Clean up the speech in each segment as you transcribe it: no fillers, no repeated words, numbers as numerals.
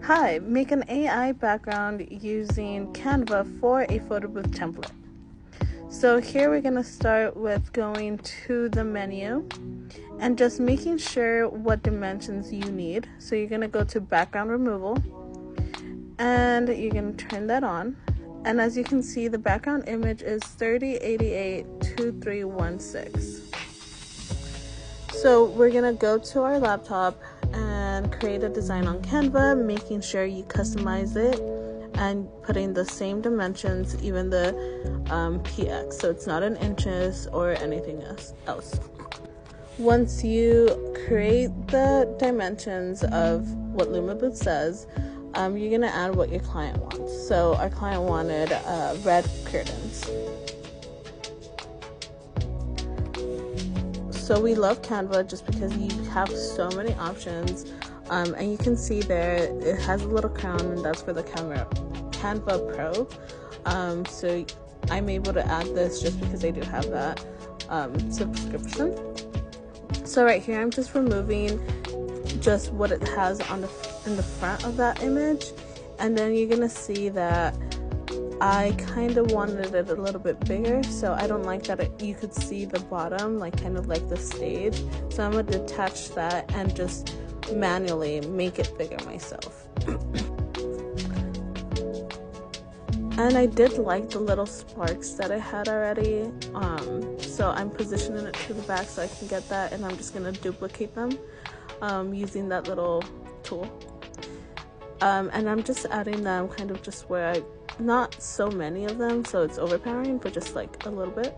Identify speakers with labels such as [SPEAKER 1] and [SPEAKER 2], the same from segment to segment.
[SPEAKER 1] Hi, make an AI background using Canva for a photo booth template. So here we're going to start with going to the menu and just making sure what dimensions you need. So you're going to go to background removal and you're going to turn that on. And as you can see, the background image is 3088-2316. So we're going to go to our laptop and create a design on Canva, making sure you customize it and putting the same dimensions, even the px, so it's not in inches or anything else. Once you create the dimensions of what Luma Booth says, you're gonna add what your client wants. So our client wanted red curtains. So we love Canva just because you have so many options, and you can see there it has a little crown, and that's for the Canva Pro. So I'm able to add this just because I do have that subscription. So right here I'm just removing just what it has in the front of that image, and then you're gonna see that I kind of wanted it a little bit bigger, so I don't like that you could see the bottom, like kind of like the stage. So I'm going to detach that and just manually make it bigger myself. And I did like the little sparks that I had already, so I'm positioning it to the back so I can get that, and I'm just going to duplicate them using that little tool. And I'm just adding them kind of just where not so many of them, so it's overpowering, but just like a little bit.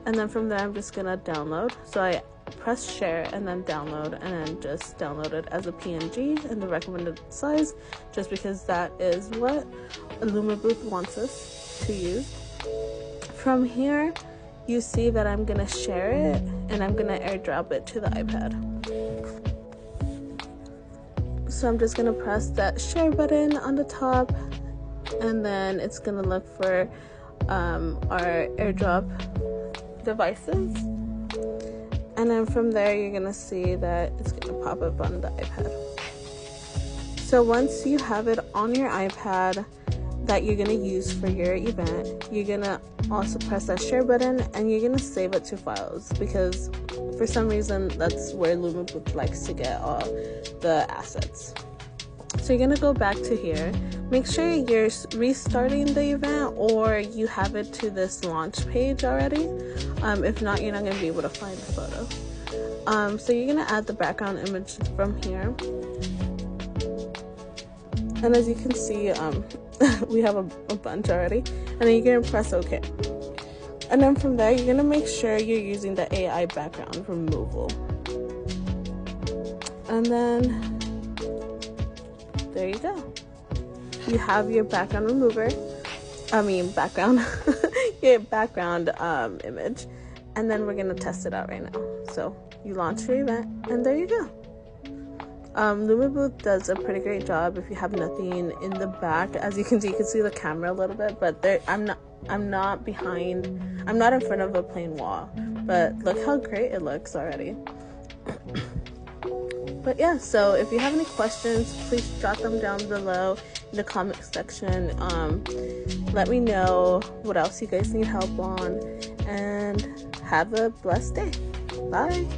[SPEAKER 1] And then from there I'm just gonna download. So I press share and then download, and then just download it as a PNG in the recommended size, just because that is what Luma Booth wants us to use. From here you see that I'm gonna share it and I'm gonna airdrop it to the iPad. So I'm just gonna press that share button on the top, and then it's gonna look for our airdrop devices, and then from there you're gonna see that it's gonna pop up on the iPad. So once you have it on your iPad that you're gonna use for your event, you're gonna also press that share button and you're gonna save it to files, because for some reason that's where Luma Booth likes to get all the assets. So you're gonna go back to here, make sure you're restarting the event or you have it to this launch page already. If not, you're not gonna be able to find the photo. So you're gonna add the background image from here, and as you can see, we have a bunch already, and then you're gonna press OK. And then from there you're gonna make sure you're using the AI background removal, and then there you go. You have your background remover. Your background image, and then we're gonna test it out right now. So you launch your event, and there you go. Luma Booth does a pretty great job if you have nothing in the back. As you can see the camera a little bit, but I'm not in front of a plain wall, but look how great it looks already. But yeah, so if you have any questions, please jot them down below in the comment section. Let me know what else you guys need help on, and have a blessed day. Bye.